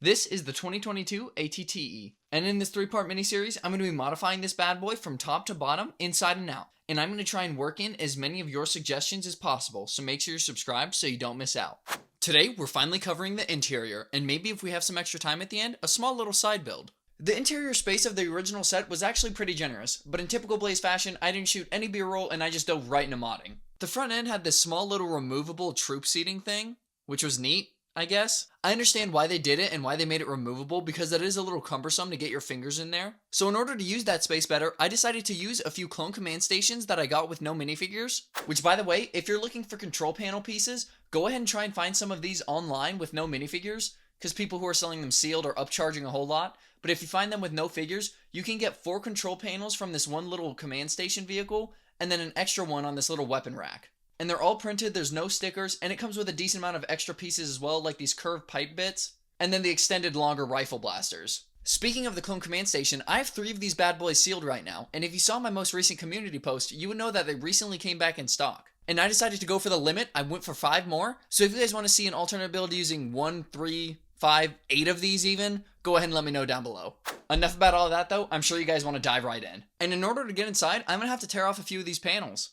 This is the 2022 ATTE, and in this three-part miniseries, I'm going to be modifying this bad boy from top to bottom, inside and out. And I'm going to try and work in as many of your suggestions as possible, so make sure you're subscribed so you don't miss out. Today, we're finally covering the interior, and maybe if we have some extra time at the end, a small little side build. The interior space of the original set was actually pretty generous, but in typical Blaze fashion, I didn't shoot any B-roll and I just dove right into modding. The front end had this small little removable troop seating thing, which was neat, I guess. I understand why they did it and why they made it removable because it is a little cumbersome to get your fingers in there. So in order to use that space better, I decided to use a few clone command stations that I got with no minifigures. Which, by the way, if you're looking for control panel pieces, go ahead and try and find some of these online with no minifigures, because people who are selling them sealed are upcharging a whole lot. But if you find them with no figures, you can get 4 control panels from this one little command station vehicle, and then an extra one on this little weapon rack. And they're all printed, there's no stickers, and it comes with a decent amount of extra pieces as well, like these curved pipe bits, and then the extended longer rifle blasters. Speaking of the clone command station, I have 3 of these bad boys sealed right now, and if you saw my most recent community post, you would know that they recently came back in stock. And I decided to go for the limit. I went for 5 more, so if you guys want to see an alternate build using 1, 3, 5, 8 of these even, go ahead and let me know down below. Enough about all of that though, I'm sure you guys want to dive right in. And in order to get inside, I'm going to have to tear off a few of these panels.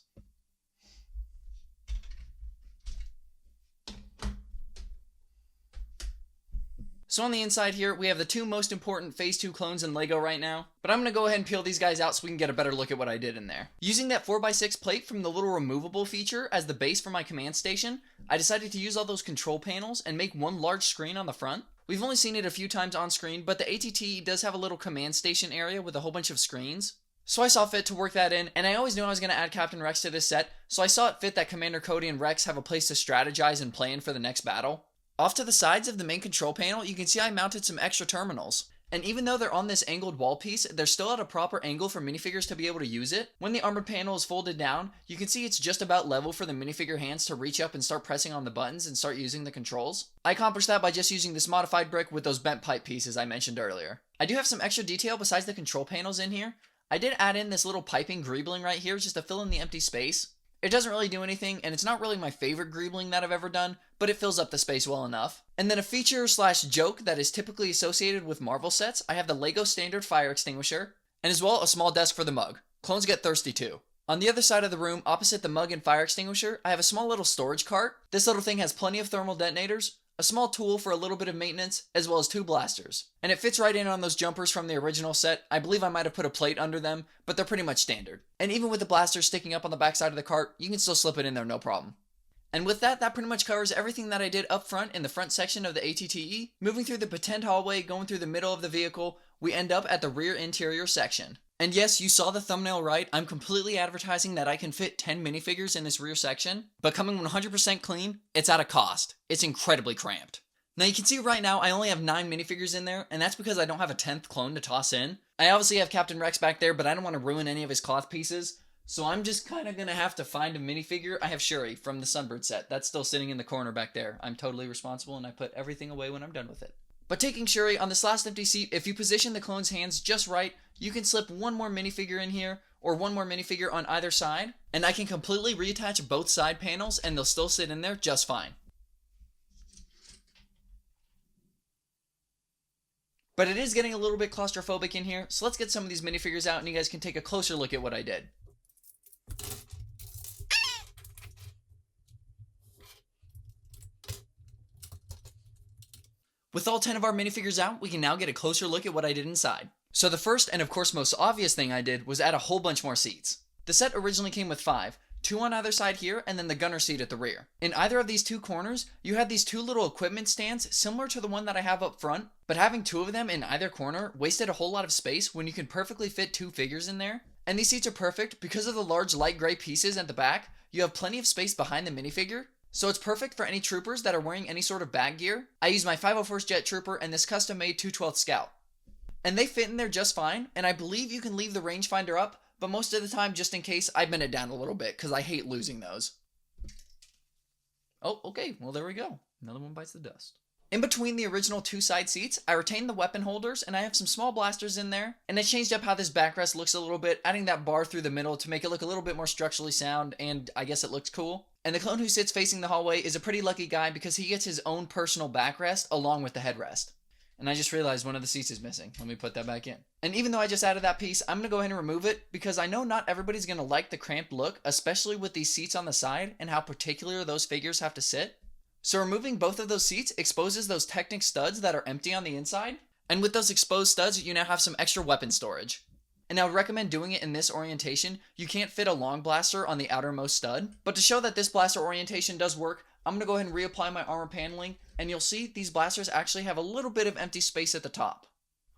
So on the inside here, we have the 2 most important Phase 2 clones in LEGO right now, but I'm going to go ahead and peel these guys out so we can get a better look at what I did in there. Using that 4x6 plate from the little removable feature as the base for my command station, I decided to use all those control panels and make one large screen on the front. We've only seen it a few times on screen, but the ATT does have a little command station area with a whole bunch of screens. So I saw fit to work that in, and I always knew I was going to add Captain Rex to this set, so I saw it fit that Commander Cody and Rex have a place to strategize and plan for the next battle. Off to the sides of the main control panel, you can see I mounted some extra terminals. And even though they're on this angled wall piece, they're still at a proper angle for minifigures to be able to use it. When the armored panel is folded down, you can see it's just about level for the minifigure hands to reach up and start pressing on the buttons and start using the controls. I accomplished that by just using this modified brick with those bent pipe pieces I mentioned earlier. I do have some extra detail besides the control panels in here. I did add in this little piping greebling right here just to fill in the empty space. It doesn't really do anything, and it's not really my favorite greebling that I've ever done, but it fills up the space well enough. And then a feature slash joke that is typically associated with Marvel sets, I have the LEGO standard fire extinguisher, and as well a small desk for the mug. Clones get thirsty too. On the other side of the room, opposite the mug and fire extinguisher, I have a small little storage cart. This little thing has plenty of thermal detonators, a small tool for a little bit of maintenance, as well as 2 blasters. And it fits right in on those jumpers from the original set. I believe I might have put a plate under them, but they're pretty much standard. And even with the blasters sticking up on the backside of the cart, you can still slip it in there no problem. And with that, that pretty much covers everything that I did up front in the front section of the ATTE. Moving through the pretend hallway, going through the middle of the vehicle, we end up at the rear interior section. And yes, you saw the thumbnail right, I'm completely advertising that I can fit 10 minifigures in this rear section, but coming 100% clean, it's at a cost. It's incredibly cramped. Now you can see right now I only have 9 minifigures in there, and that's because I don't have a 10th clone to toss in. I obviously have Captain Rex back there, but I don't want to ruin any of his cloth pieces, so I'm just kind of going to have to find a minifigure. I have Shuri from the Sunbird set. That's still sitting in the corner back there. I'm totally responsible, and I put everything away when I'm done with it. But taking Shuri, on this last empty seat, if you position the clone's hands just right, you can slip 1 more minifigure in here, or 1 more minifigure on either side, and I can completely reattach both side panels, and they'll still sit in there just fine. But it is getting a little bit claustrophobic in here, so let's get some of these minifigures out, and you guys can take a closer look at what I did. With all 10 of our minifigures out, we can now get a closer look at what I did inside. So the first and of course most obvious thing I did was add a whole bunch more seats. The set originally came with 5, 2 on either side here and then the gunner seat at the rear. In either of these 2 corners, you had these 2 little equipment stands similar to the one that I have up front, but having 2 of them in either corner wasted a whole lot of space when you can perfectly fit 2 figures in there. And these seats are perfect because of the large light gray pieces at the back. You have plenty of space behind the minifigure. So it's perfect for any troopers that are wearing any sort of bag gear. I use my 501st Jet Trooper and this custom-made 212th Scout. And they fit in there just fine, and I believe you can leave the rangefinder up, but most of the time, just in case, I bend it down a little bit, because I hate losing those. Oh, okay, well there we go. Another one bites the dust. In between the original 2 side seats, I retained the weapon holders, and I have some small blasters in there, and I changed up how this backrest looks a little bit, adding that bar through the middle to make it look a little bit more structurally sound, and I guess it looks cool. And the clone who sits facing the hallway is a pretty lucky guy because he gets his own personal backrest along with the headrest. And I just realized one of the seats is missing. Let me put that back in. And even though I just added that piece, I'm going to go ahead and remove it because I know not everybody's going to like the cramped look, especially with these seats on the side and how particular those figures have to sit. So removing both of those seats exposes those Technic studs that are empty on the inside. And with those exposed studs, you now have some extra weapon storage. And I would recommend doing it in this orientation. You can't fit a long blaster on the outermost stud. But to show that this blaster orientation does work, I'm going to go ahead and reapply my armor paneling, and you'll see these blasters actually have a little bit of empty space at the top.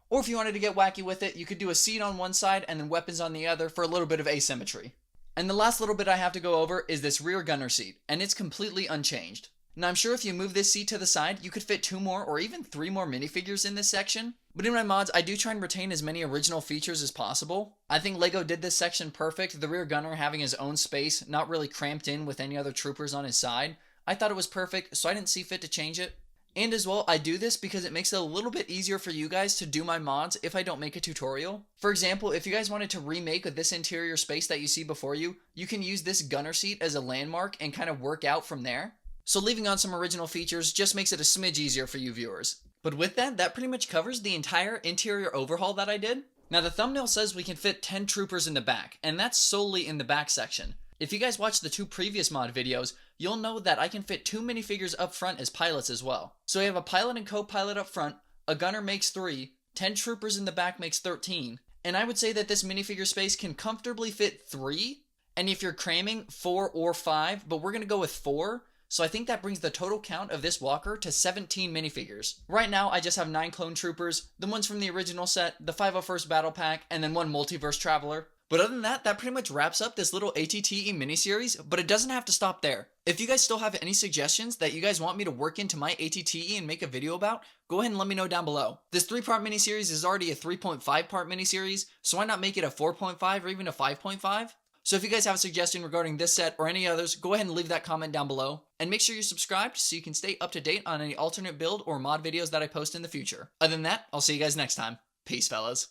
Or if you wanted to get wacky with it, you could do a seat on one side and then weapons on the other for a little bit of asymmetry. And the last little bit I have to go over is this rear gunner seat, and it's completely unchanged. Now I'm sure if you move this seat to the side, you could fit 2 more or even 3 more minifigures in this section. But in my mods, I do try and retain as many original features as possible. I think LEGO did this section perfect, the rear gunner having his own space, not really cramped in with any other troopers on his side. I thought it was perfect, so I didn't see fit to change it. And as well, I do this because it makes it a little bit easier for you guys to do my mods if I don't make a tutorial. For example, if you guys wanted to remake this interior space that you see before you, you can use this gunner seat as a landmark and kind of work out from there. So leaving on some original features just makes it a smidge easier for you viewers. But with that, that pretty much covers the entire interior overhaul that I did. Now the thumbnail says we can fit 10 troopers in the back, and that's solely in the back section. If you guys watched the 2 previous mod videos, you'll know that I can fit 2 minifigures up front as pilots as well. So we have a pilot and co-pilot up front, a gunner makes 3, 10 troopers in the back makes 13, and I would say that this minifigure space can comfortably fit 3, and if you're cramming 4 or 5, but we're going to go with 4, so I think that brings the total count of this walker to 17 minifigures. Right now, I just have 9 clone troopers, the ones from the original set, the 501st Battle Pack, and then 1 Multiverse Traveler. But other than that, that pretty much wraps up this little ATTE miniseries, but it doesn't have to stop there. If you guys still have any suggestions that you guys want me to work into my ATTE and make a video about, go ahead and let me know down below. This 3-part miniseries is already a 3.5-part miniseries, so why not make it a 4.5 or even a 5.5? So if you guys have a suggestion regarding this set or any others, go ahead and leave that comment down below. And make sure you're subscribed so you can stay up to date on any alternate build or mod videos that I post in the future. Other than that, I'll see you guys next time. Peace, fellas.